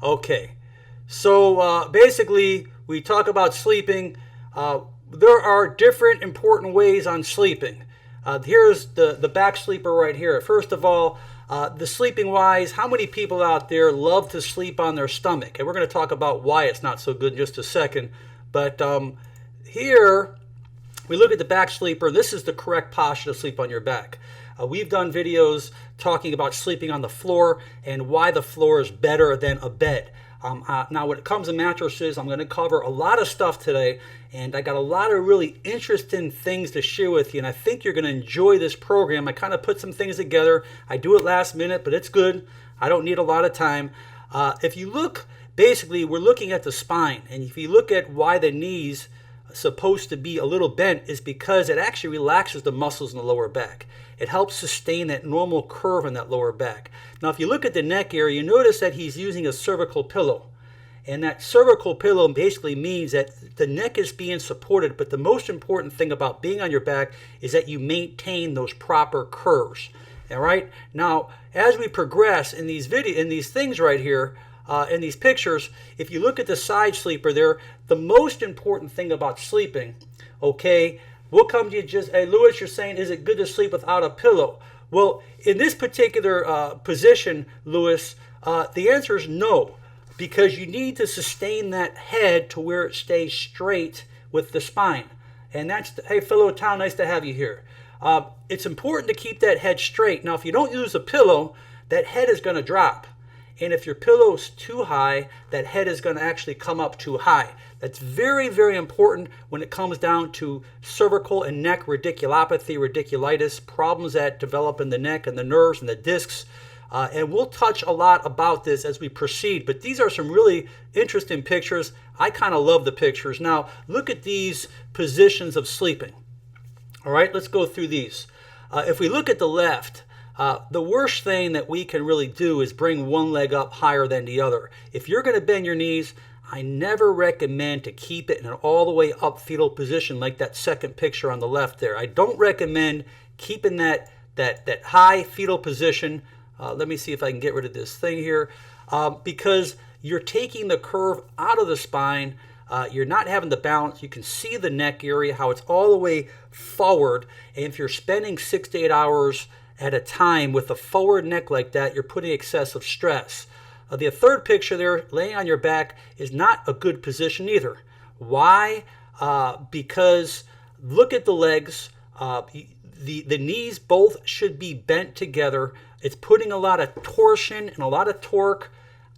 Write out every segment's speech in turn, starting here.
Okay, so basically, we talk about sleeping. There are different important ways on sleeping. Here's the back sleeper right here. First of all, the sleeping wise, how many people out there love to sleep on their stomach? And we're going to talk about why it's not so good in just a second. But here, we look at the back sleeper. This is the correct posture to sleep on your back. We've done videos talking about sleeping on the floor and why the floor is better than a bed. Now, when it comes to mattresses, I'm going to cover a lot of stuff today, and I got a lot of really interesting things to share with you, and I think you're going to enjoy this program. I kind of put some things together. I do it last minute, but it's good. I don't need a lot of time. If you look, basically, we're looking at the spine, and if you look at why the knees supposed to be a little bent is because it actually relaxes the muscles in the lower back. It helps sustain that normal curve in that lower back. Now, if you look at the neck area, you notice that he's using a cervical pillow. And that cervical pillow basically means that the neck is being supported, but the most important thing about being on your back is that you maintain those proper curves. All right? Now, as we progress in these things right here, in these pictures, if you look at the side sleeper there, the most important thing about sleeping, okay, we'll come to you just, hey, Lewis, you're saying, is it good to sleep without a pillow? Well, in this particular position, Lewis, the answer is no, because you need to sustain that head to where it stays straight with the spine. And that's, hey, fellow town, nice to have you here. It's important to keep that head straight. Now, if you don't use a pillow, that head is going to drop. And if your pillow's too high, that head is going to actually come up too high. That's very, very important when it comes down to cervical and neck radiculopathy, radiculitis, problems that develop in the neck and the nerves and the discs. And we'll touch a lot about this as we proceed. But these are some really interesting pictures. I kind of love the pictures. Now, look at these positions of sleeping. All right, let's go through these. If we look at the left, the worst thing that we can really do is bring one leg up higher than the other. If you're going to bend your knees, I never recommend to keep it in an all the way up fetal position like that second picture on the left there. I don't recommend keeping that high fetal position. Let me see if I can get rid of this thing here. Because you're taking the curve out of the spine. You're not having the balance. You can see the neck area, how it's all the way forward. And if you're spending 6 to 8 hours at a time with a forward neck like that, you're putting excessive stress. The third picture there, laying on your back, is not a good position either. Why? Because look at the legs. The knees both should be bent together. It's putting a lot of torsion and a lot of torque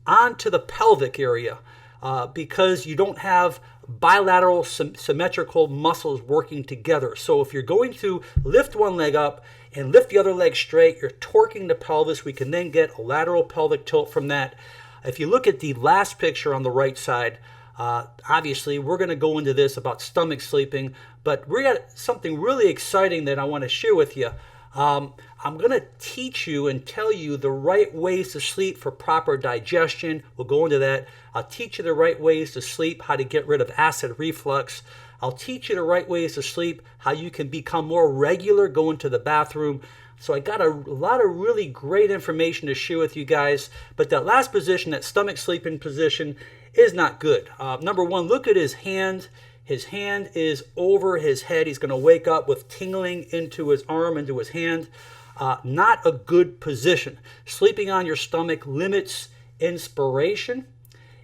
onto the pelvic area because you don't have bilateral symmetrical muscles working together. So if you're going to lift one leg up and lift the other leg straight, you're torquing the pelvis. We can then get a lateral pelvic tilt from that. If you look at the last picture on the right side, obviously we're going to go into this about stomach sleeping, but we got something really exciting that I want to share with you. I'm going to teach you and tell you the right ways to sleep for proper digestion. We'll go into that. I'll teach you the right ways to sleep, how to get rid of acid reflux. I'll teach you the right ways to sleep, how you can become more regular going to the bathroom. So I got a lot of really great information to share with you guys. But that last position, that stomach sleeping position, is not good. Number one, look at his hand. His hand is over his head. He's going to wake up with tingling into his arm, into his hand. Not a good position. Sleeping on your stomach limits inspiration.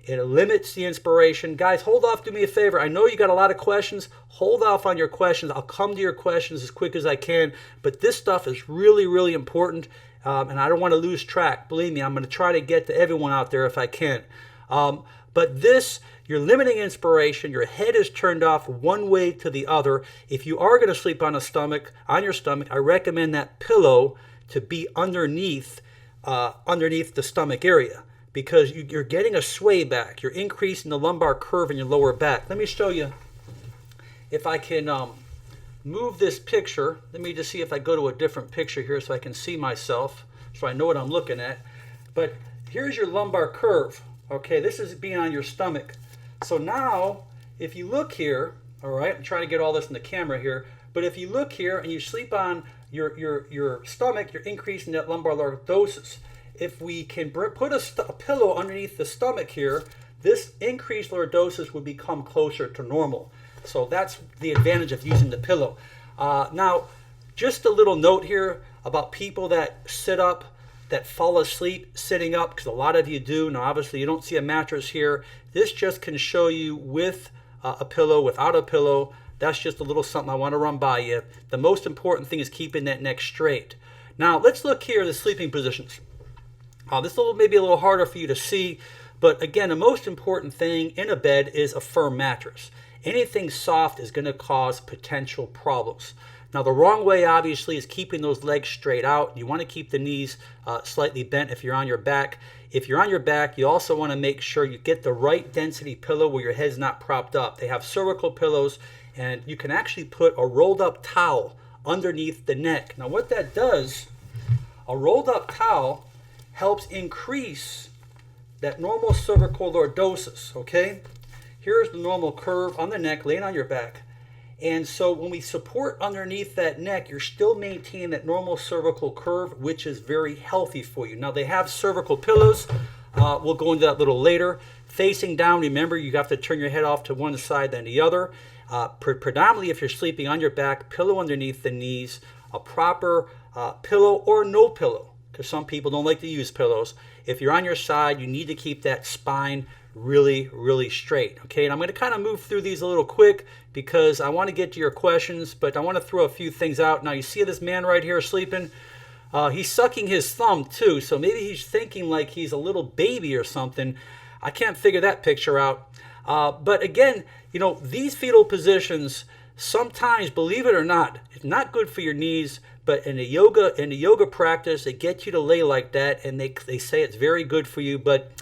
It limits the inspiration. Guys, hold off. Do me a favor. I know you got a lot of questions. Hold off on your questions. I'll come to your questions as quick as I can. But this stuff is really, really important. And I don't want to lose track. Believe me, I'm going to try to get to everyone out there if I can. But this, you're limiting inspiration. Your head is turned off one way to the other. If you are going to sleep on your stomach, I recommend that pillow to be underneath the stomach area, because you're getting a sway back. You're increasing the lumbar curve in your lower back. Let me show you if I can move this picture. Let me just see if I go to a different picture here so I can see myself, so I know what I'm looking at. But here's your lumbar curve. Okay, this is being on your stomach. So now, if you look here, all right, I'm trying to get all this in the camera here, but if you look here and you sleep on your stomach, you're increasing that lumbar lordosis. if we can put a pillow underneath the stomach here, this increased lordosis would become closer to normal. So that's the advantage of using the pillow. Now, just a little note here about people that sit up, that fall asleep sitting up, because a lot of you do. Now, obviously, you don't see a mattress here. This just can show you with a pillow, without a pillow. That's just a little something I want to run by you. The most important thing is keeping that neck straight. Now, let's look here at the sleeping positions. This is maybe a little harder for you to see, but again, the most important thing in a bed is a firm mattress. Anything soft is going to cause potential problems. Now, the wrong way, obviously, is keeping those legs straight out. You want to keep the knees slightly bent if you're on your back. If you're on your back, you also want to make sure you get the right density pillow where your head's not propped up. They have cervical pillows, and you can actually put a rolled up towel underneath the neck. Now, what that does, a rolled up towel helps increase that normal cervical lordosis, okay? Here's the normal curve on the neck, laying on your back. And so when we support underneath that neck, you're still maintaining that normal cervical curve, which is very healthy for you. Now, they have cervical pillows. We'll go into that a little later. Facing down, remember, you have to turn your head off to one side than the other. Predominantly, if you're sleeping on your back, pillow underneath the knees, a proper pillow or no pillow, because some people don't like to use pillows. If you're on your side, you need to keep that spine really, really straight. Okay, and I'm going to kind of move through these a little quick because I want to get to your questions, but I want to throw a few things out. Now, you see this man right here sleeping? He's sucking his thumb too, so maybe he's thinking like he's a little baby or something. I can't figure that picture out. But again, you know, these fetal positions sometimes, believe it or not, it's not good for your knees. But in the yoga practice, they get you to lay like that, and they say it's very good for you. But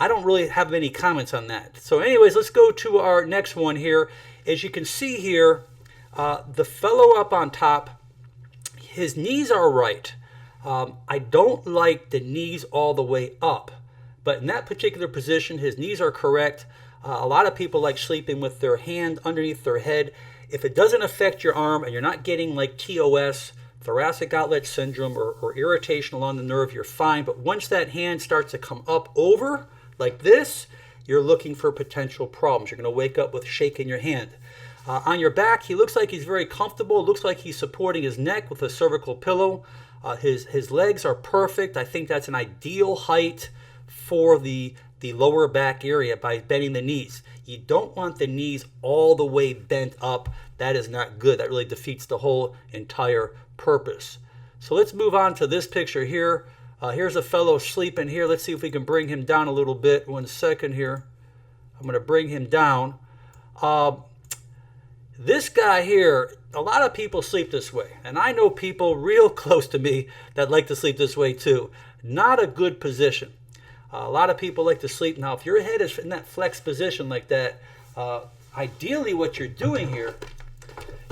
I don't really have any comments on that. So anyways, let's go to our next one here. As you can see here, the fellow up on top, his knees are right. I don't like the knees all the way up. But in that particular position, his knees are correct. A lot of people like sleeping with their hand underneath their head. If it doesn't affect your arm and you're not getting like TOS, thoracic outlet syndrome, or irritation along the nerve, you're fine. But once that hand starts to come up over like this, you're looking for potential problems. You're going to wake up with shaking your hand. On your back, he looks like he's very comfortable. It looks like he's supporting his neck with a cervical pillow. His legs are perfect. I think that's an ideal height for the lower back area by bending the knees. You don't want the knees all the way bent up. That is not good. That really defeats the whole entire purpose. So let's move on to this picture here. Here's a fellow sleeping here. Let's see if we can bring him down a little bit. 1 second here. I'm going to bring him down. This guy here, a lot of people sleep this way. And I know people real close to me that like to sleep this way too. Not a good position. A lot of people like to sleep. Now, if your head is in that flex position like that, ideally what you're doing here,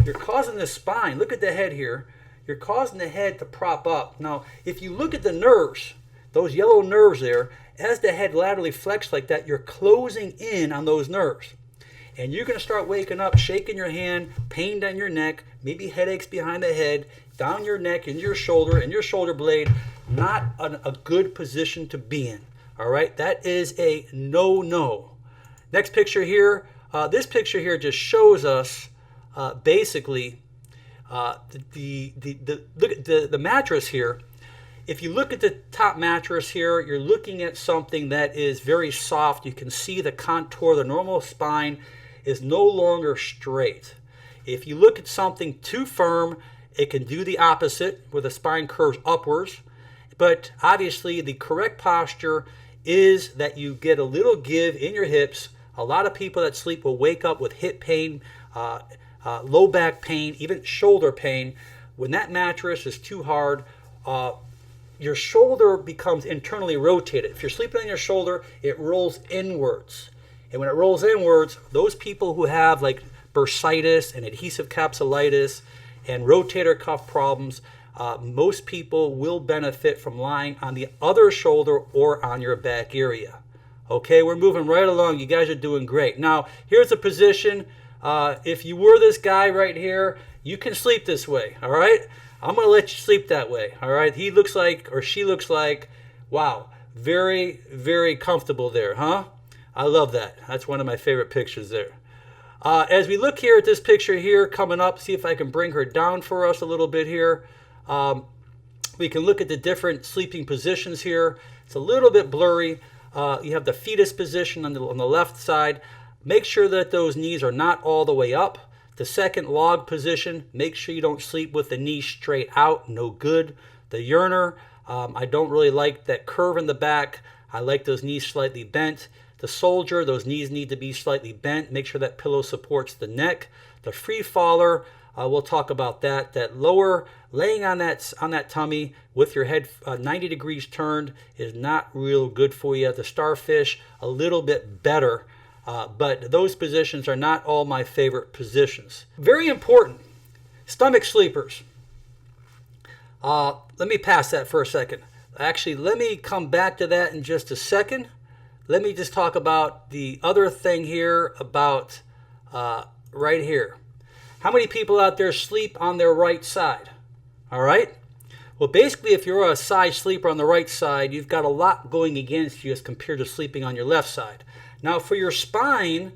you're causing the spine. Look at the head here. You're causing the head to prop up. Now, if you look at the nerves, those yellow nerves there, as the head laterally flexed like that, you're closing in on those nerves. And you're going to start waking up, shaking your hand, pain down your neck, maybe headaches behind the head, down your neck, into your shoulder blade. Not a good position to be in. All right, that is a no-no. Next picture here. This picture here just shows us basically the mattress here. If you look at the top mattress here, you're looking at something that is very soft. You can see the contour. The normal spine is no longer straight. If you look at something too firm, it can do the opposite, where the spine curves upwards. But obviously, the correct posture is that you get a little give in your hips. A lot of people that sleep will wake up with hip pain, low back pain, even shoulder pain. When that mattress is too hard, your shoulder becomes internally rotated. If you're sleeping on your shoulder, it rolls inwards. And when it rolls inwards, those people who have like bursitis and adhesive capsulitis and rotator cuff problems, most people will benefit from lying on the other shoulder or on your back area. Okay, we're moving right along. You guys are doing great. Now, here's a position. If you were this guy right here, you can sleep this way, all right? I'm going to let you sleep that way, all right? He looks like, or she looks like, Wow, very, very comfortable there, huh? I love that. That's one of my favorite pictures there. As we look here at this picture here coming up, see if I can bring her down for us a little bit here. We can look at the different sleeping positions here. It's a little bit blurry. You have the fetus position on the left side. Make sure that those knees are not all the way up. The second log position, make sure you don't sleep with the knees straight out. No good. The urinal, I don't really like that curve in the back. I like those knees slightly bent. The soldier, those knees need to be slightly bent. Make sure that pillow supports the neck. The free faller, we'll talk about that. That lower, laying on that tummy with your head 90 degrees turned is not real good for you. The starfish, a little bit better. But those positions are not all my favorite positions. Very important, stomach sleepers. Let me pass that for a second. Actually, let me come back to that in just a second. Let me just talk about the other thing here about right here. How many people out there sleep on their right side? All right. Well, basically, if you're a side sleeper on the right side, you've got a lot going against you as compared to sleeping on your left side. Now, for your spine,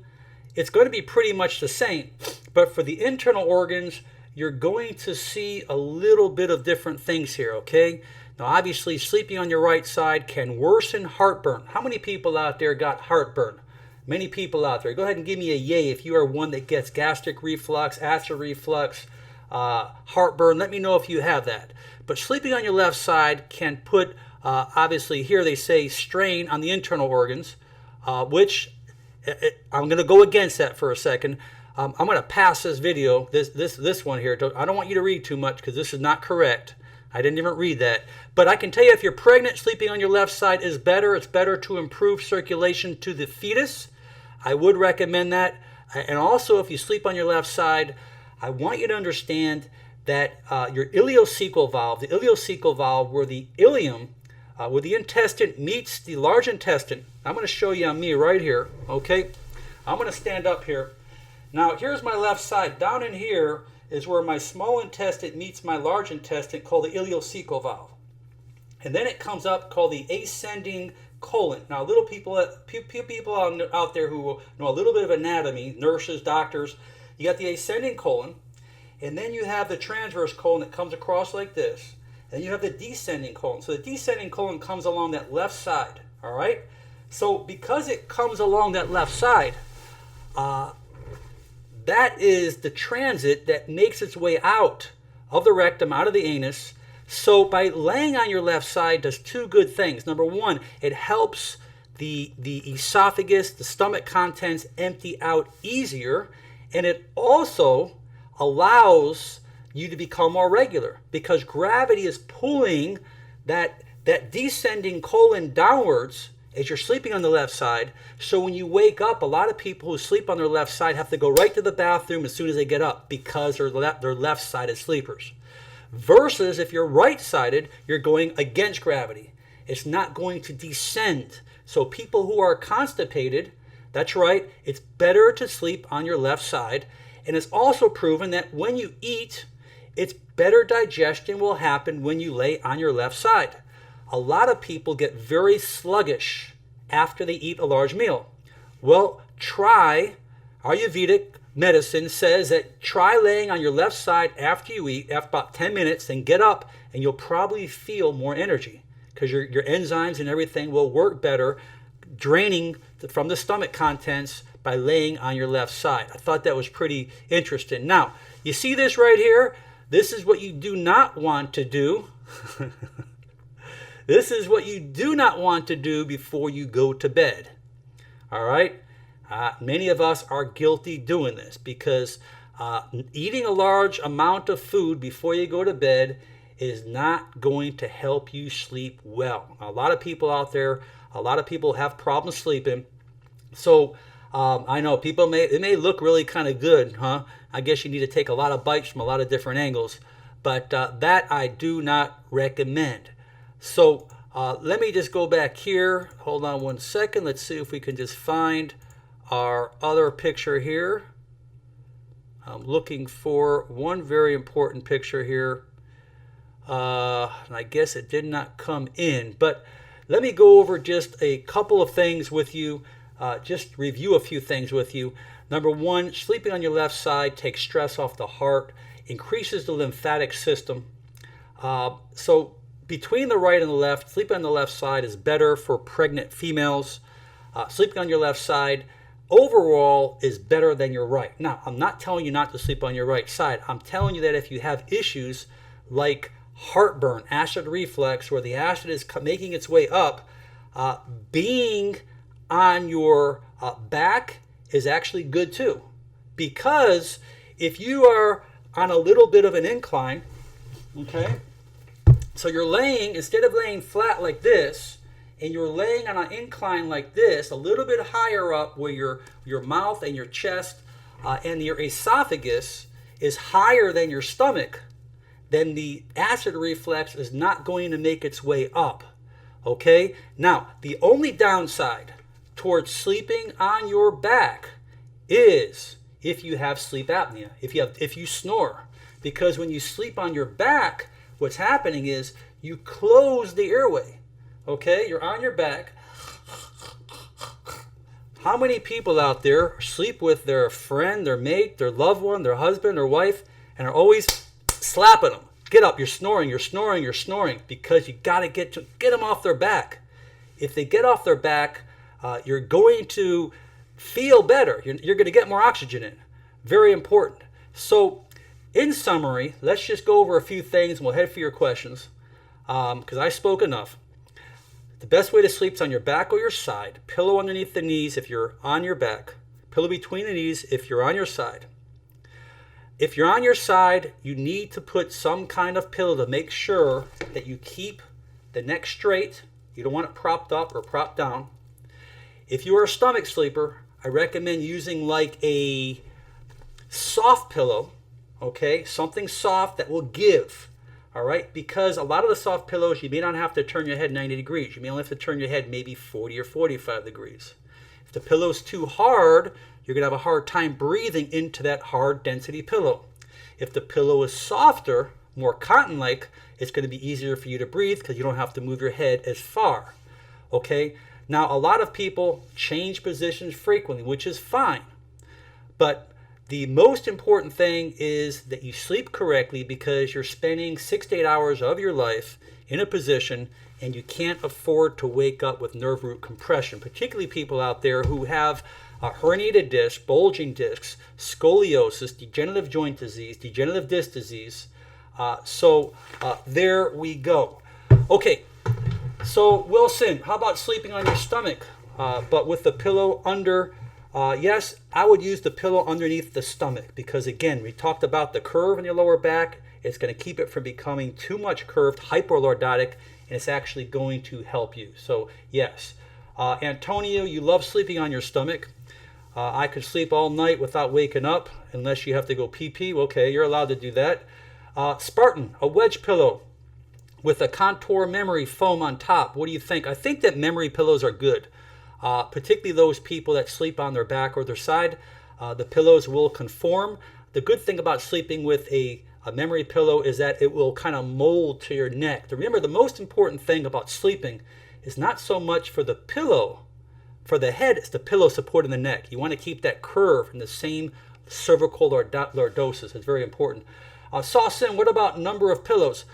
it's going to be pretty much the same. But for the internal organs, you're going to see a little bit of different things here, okay? Now, obviously, sleeping on your right side can worsen heartburn. How many people out there got heartburn? Many people out there. Go ahead and give me a yay if you are one that gets gastric reflux, acid reflux, heartburn. Let me know if you have that. But sleeping on your left side can put, obviously, here they say strain on the internal organs, which I'm going to go against that for a second. I'm going to pass this video, this one here. I don't want you to read too much because this is not correct. I didn't even read that. But I can tell you if you're pregnant, sleeping on your left side is better. It's better to improve circulation to the fetus. I would recommend that. And also, if you sleep on your left side, I want you to understand that your ileocecal valve, the ileocecal valve where the ileum, where the intestine meets the large intestine. I'm going to show you on me right here, okay? I'm going to stand up here. Now, here's my left side. Down in here is where my small intestine meets my large intestine, called the ileocecal valve. And then it comes up called the ascending colon. Now, little people out there who know a little bit of anatomy, nurses, doctors, you got the ascending colon, and then you have the transverse colon that comes across like this, and you have the descending colon. So the descending colon comes along that left side, all right? So because it comes along that left side, that is the transit that makes its way out of the rectum, out of the anus. So by laying on your left side does two good things. Number one, it helps the esophagus, the stomach contents empty out easier, and it also allows you to become more regular because gravity is pulling that descending colon downwards as you're sleeping on the left side. So when you wake up, a lot of people who sleep on their left side have to go right to the bathroom as soon as they get up because they're left-sided sleepers. Versus if you're right-sided, you're going against gravity. It's not going to descend. So people who are constipated, that's right, it's better to sleep on your left side. And it's also proven that when you eat, it's better digestion will happen when you lay on your left side. A lot of people get very sluggish after they eat a large meal. Well, Ayurvedic medicine says that try laying on your left side after you eat, after about 10 minutes, then get up, and you'll probably feel more energy because your enzymes and everything will work better, draining from the stomach contents by laying on your left side. I thought that was pretty interesting. Now, you see this right here? This is what you do not want to do. This is what you do not want to do before you go to bed. All right? Many of us are guilty doing this because eating a large amount of food before you go to bed is not going to help you sleep well. A lot of people out there, a lot of people have problems sleeping. So I know it may look really kind of good, huh? I guess you need to take a lot of bites from a lot of different angles. But that I do not recommend. So let me just go back here. Hold on one second. Let's see if we can just find our other picture here. I'm looking for one very important picture here. And I guess it did not come in. But let me go over just a couple of things with you, just review a few things with you. Number one, sleeping on your left side takes stress off the heart, increases the lymphatic system. So between the right and the left, sleeping on the left side is better for pregnant females. Sleeping on your left side overall is better than your right. Now, I'm not telling you not to sleep on your right side. I'm telling you that if you have issues like heartburn, acid reflux, where the acid is making its way up, being on your back is actually good too. Because if you are on a little bit of an incline, okay, so you're laying, instead of laying flat like this, and you're laying on an incline like this, a little bit higher up where your mouth and your chest and your esophagus is higher than your stomach, then the acid reflux is not going to make its way up. Okay? Now, the only downside towards sleeping on your back is if you have sleep apnea, if you snore. Because when you sleep on your back, what's happening is you close the airway. Okay? You're on your back. How many people out there sleep with their friend, their mate, their loved one, their husband or wife, and are always slapping them? Get up, you're snoring, you're snoring, you're snoring, because you got to get them off their back. If they get off their back, you're going to feel better. You're going to get more oxygen in. Very important. So, in summary, let's just go over a few things and we'll head for your questions, because I spoke enough. The best way to sleep is on your back or your side. Pillow underneath the knees if you're on your back. Pillow between the knees if you're on your side. If you're on your side, you need to put some kind of pillow to make sure that you keep the neck straight. You don't want it propped up or propped down. If you are a stomach sleeper, I recommend using like a soft pillow, okay? Something soft that will give, all right? Because a lot of the soft pillows, you may not have to turn your head 90 degrees. You may only have to turn your head maybe 40 or 45 degrees. If the pillow's too hard, you're going to have a hard time breathing into that hard density pillow. If the pillow is softer, more cotton-like, it's going to be easier for you to breathe because you don't have to move your head as far. Okay? Now, a lot of people change positions frequently, which is fine. But the most important thing is that you sleep correctly, because you're spending 6 to 8 hours of your life in a position and you can't afford to wake up with nerve root compression, particularly people out there who have herniated discs, bulging discs, scoliosis, degenerative joint disease, degenerative disc disease. So there we go. Okay, so Wilson, how about sleeping on your stomach, but with the pillow under? Yes, I would use the pillow underneath the stomach, because again, we talked about the curve in your lower back. It's going to keep it from becoming too much curved, hyperlordotic, and it's actually going to help you. So yes. Antonio, you love sleeping on your stomach. I could sleep all night without waking up unless you have to go pee-pee. Okay, you're allowed to do that. Spartan, a wedge pillow with a contour memory foam on top. What do you think? I think that memory pillows are good, particularly those people that sleep on their back or their side. The pillows will conform. The good thing about sleeping with a memory pillow is that it will kind of mold to your neck. Remember, the most important thing about sleeping is not so much for the pillow. For the head, it's the pillow supporting the neck. You want to keep that curve in the same cervical lordosis. It's very important. Saucin, what about number of pillows?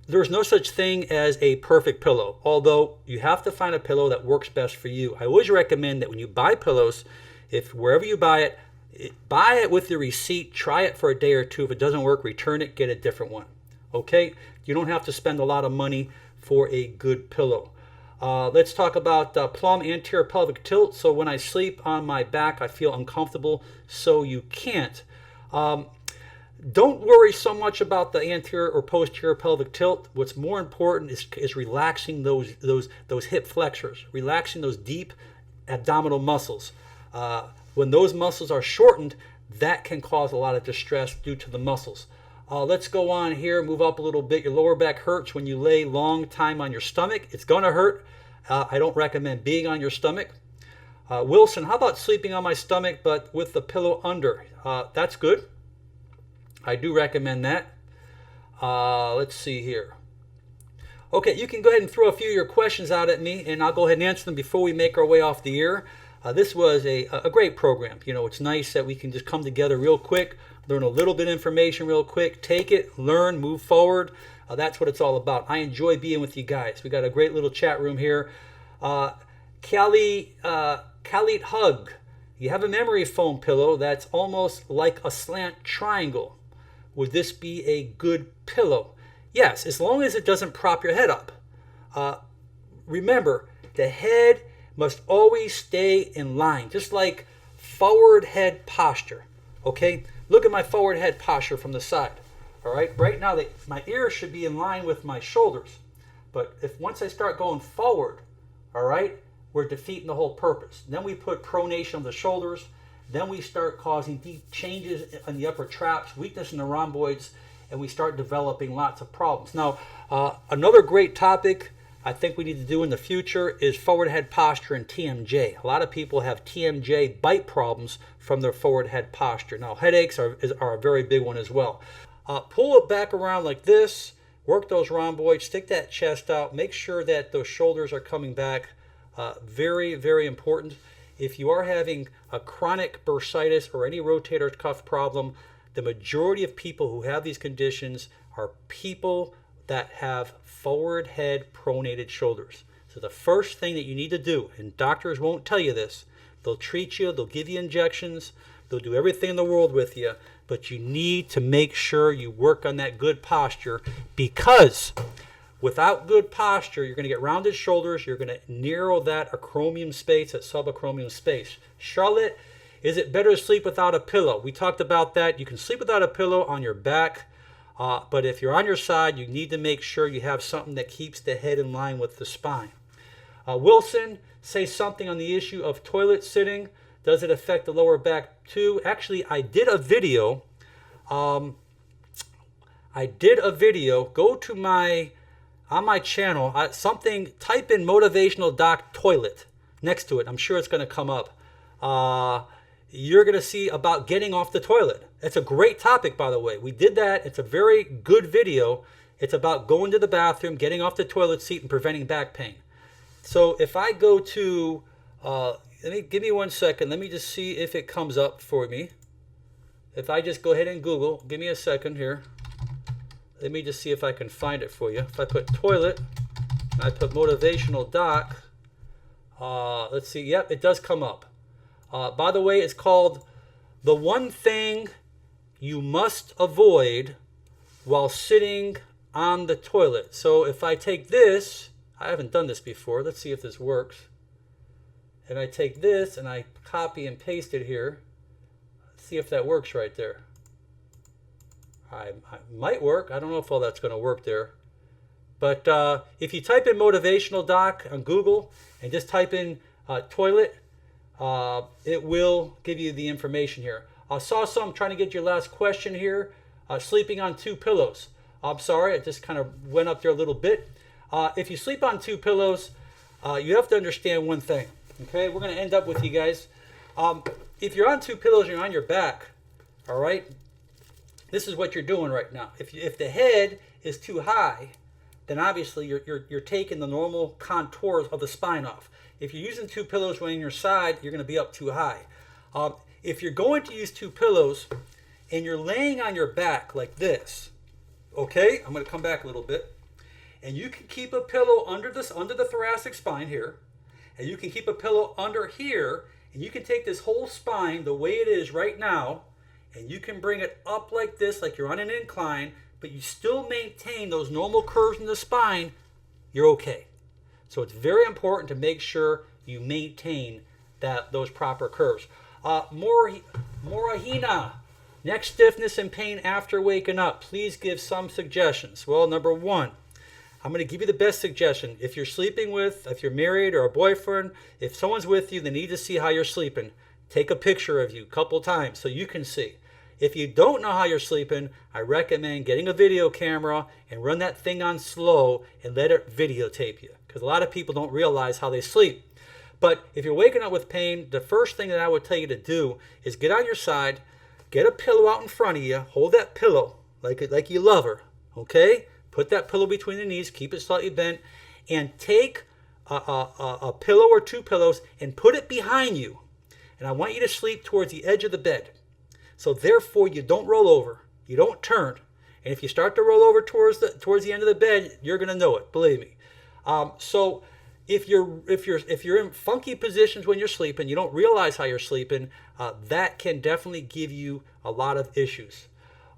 There's no such thing as a perfect pillow, although you have to find a pillow that works best for you. I always recommend that when you buy pillows, if wherever you buy it with the receipt, try it for a day or two. If it doesn't work, return it, get a different one. Okay? You don't have to spend a lot of money for a good pillow. Let's talk about plumb anterior pelvic tilt. So when I sleep on my back, I feel uncomfortable, so you can't. Don't worry so much about the anterior or posterior pelvic tilt. What's more important is relaxing those hip flexors, relaxing those deep abdominal muscles. When those muscles are shortened, that can cause a lot of distress due to the muscles. Let's go on here, move up a little bit. Your lower back hurts when you lay long time on your stomach. It's going to hurt. I don't recommend being on your stomach. Wilson, how about sleeping on my stomach but with the pillow under? That's good. I do recommend that. Let's see here. Okay, you can go ahead and throw a few of your questions out at me, and I'll go ahead and answer them before we make our way off the air. This was a great program. You know, it's nice that we can just come together real quick, learn a little bit of information real quick, take it, learn, move forward. That's what it's all about. I enjoy being with you guys. We got a great little chat room here. Khalid Hug, you have a memory foam pillow that's almost like a slant triangle. Would this be a good pillow? Yes, as long as it doesn't prop your head up. Remember, the head must always stay in line, just like forward head posture. Okay, look at my forward head posture from the side. All right, right now my ears should be in line with my shoulders, but if once I start going forward, all right, we're defeating the whole purpose. Then we put pronation on the shoulders. Then we start causing deep changes in the upper traps, weakness in the rhomboids, and we start developing lots of problems. Now, another great topic I think we need to do in the future is forward head posture and TMJ. A lot of people have TMJ bite problems from their forward head posture. Now, headaches are a very big one as well. Pull it back around like this, work those rhomboids, stick that chest out, make sure that those shoulders are coming back. Very, very important. If you are having a chronic bursitis or any rotator cuff problem, the majority of people who have these conditions are people that have forward head pronated shoulders. So the first thing that you need to do, and doctors won't tell you this, they'll treat you, they'll give you injections, they'll do everything in the world with you, but you need to make sure you work on that good posture, because without good posture, you're going to get rounded shoulders, you're going to narrow that acromion space, that subacromion space. Charlotte, is it better to sleep without a pillow? We talked about that. You can sleep without a pillow on your back, but if you're on your side, you need to make sure you have something that keeps the head in line with the spine. Wilson, say something on the issue of toilet sitting. Does it affect the lower back too? Actually, I did a video. Go to on my channel, type in motivational doc toilet next to it. I'm sure it's going to come up. You're going to see about getting off the toilet. It's a great topic, by the way. We did that. It's a very good video. It's about going to the bathroom, getting off the toilet seat, and preventing back pain. So if I go to, give me 1 second. Let me just see if it comes up for me. If I just go ahead and Google, give me a second here. Let me just see if I can find it for you. If I put toilet, and I put motivational doc, let's see. Yep, it does come up. By the way, it's called The One Thing You Must Avoid While Sitting on the Toilet. So if I take this, I haven't done this before. Let's see if this works. And I take this and I copy and paste it here. Let's see if that works right there. I might work. I don't know if all that's going to work there. But if you type in motivational doc on Google and just type in toilet, it will give you the information here. I saw some trying to get your last question here. Sleeping on 2 pillows. I'm sorry, it just kind of went up there a little bit. If you sleep on 2 pillows, you have to understand one thing. Okay, we're going to end up with you guys. If you're on 2 pillows and you're on your back, all right, this is what you're doing right now. If the head is too high, then obviously you're taking the normal contours of the spine off. If you're using 2 pillows on your side, you're going to be up too high. If you're going to use 2 pillows and you're laying on your back like this, okay, I'm going to come back a little bit, and you can keep a pillow under the thoracic spine here, and you can keep a pillow under here, and you can take this whole spine the way it is right now, and you can bring it up like this, like you're on an incline, but you still maintain those normal curves in the spine, you're okay. So it's very important to make sure you maintain those proper curves. Morahina, neck stiffness and pain after waking up. Please give some suggestions. Well, number 1, I'm going to give you the best suggestion. If you're married or a boyfriend, if someone's with you, they need to see how you're sleeping. Take a picture of you a couple times so you can see. If you don't know how you're sleeping, I recommend getting a video camera and run that thing on slow and let it videotape you, because a lot of people don't realize how they sleep. But if you're waking up with pain, the first thing that I would tell you to do is get on your side, get a pillow out in front of you, hold that pillow like you love her, okay? put that pillow between the knees, keep it slightly bent, and take a pillow or two pillows and put it behind you. And I want you to sleep towards the edge of the bed. So therefore, you don't roll over, you don't turn. And if you start to roll over towards the end of the bed, you're going to know it, believe me. So if you're in funky positions when you're sleeping, you don't realize how you're sleeping, that can definitely give you a lot of issues.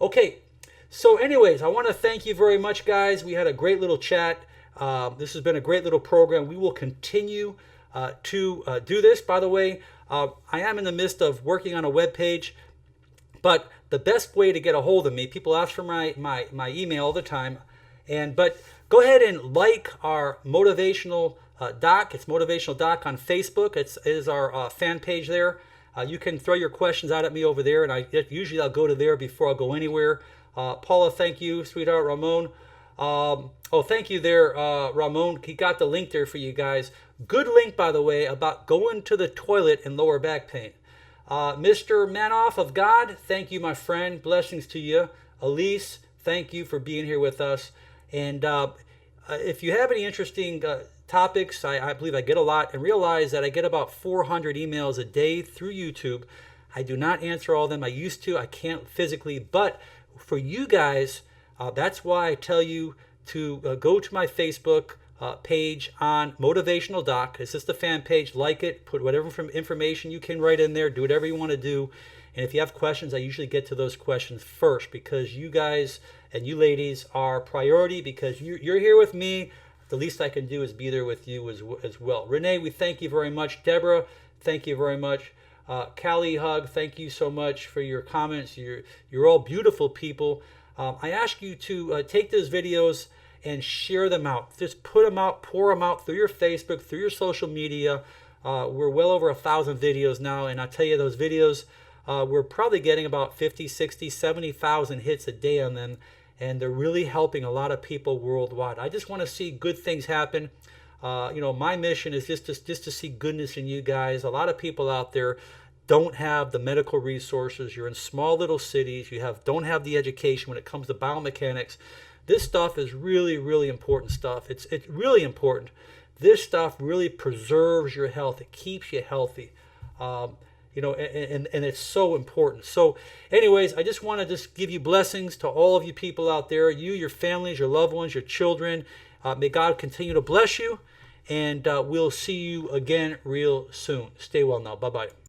Okay, so anyways, I want to thank you very much, guys. We had a great little chat. This has been a great little program. We will continue to do this. By the way, I am in the midst of working on a web page, but the best way to get a hold of me, people ask for my email all the time, but go ahead and like our motivational doc. It's Motivational Doc on Facebook. It is our fan page there. You can throw your questions out at me over there, and I'll go to there before I go anywhere. Paula, thank you, sweetheart. Ramon, thank you there, Ramon. He got the link there for you guys. Good link, by the way, about going to the toilet and lower back pain. Mr. Manoff of God, thank you, my friend. Blessings to you. Elise, thank you for being here with us. And if you have any interesting topics, I believe I get a lot, and realize that I get about 400 emails a day through YouTube. I do not answer all of them. I used to. I can't physically. But for you guys, that's why I tell you to go to my Facebook page on Motivational Doc. It's just the fan page. Like it. Put whatever information you can write in there. Do whatever you want to do. And if you have questions, I usually get to those questions first, because you guys and you ladies are priority, because you're here with me. The least I can do is be there with you as well. Renee, we thank you very much. Deborah, thank you very much. Callie Hug, thank you so much for your comments. You're all beautiful people. I ask you to take those videos and share them out. Just put them out, pour them out through your Facebook, through your social media. We're well over 1,000 videos now, and I tell you, those videos, we're probably getting about 50, 60, 70,000 hits a day on them, and they're really helping a lot of people worldwide. I just want to see good things happen. My mission is just to see goodness in you guys. A lot of people out there don't have the medical resources. You're in small little cities. Don't have the education when it comes to biomechanics. This stuff is really, really important stuff. It's really important. This stuff really preserves your health. It keeps you healthy. And it's so important. So anyways, I just want to give you blessings to all of you people out there, you, your families, your loved ones, your children. May God continue to bless you, and we'll see you again real soon. Stay well now. Bye-bye.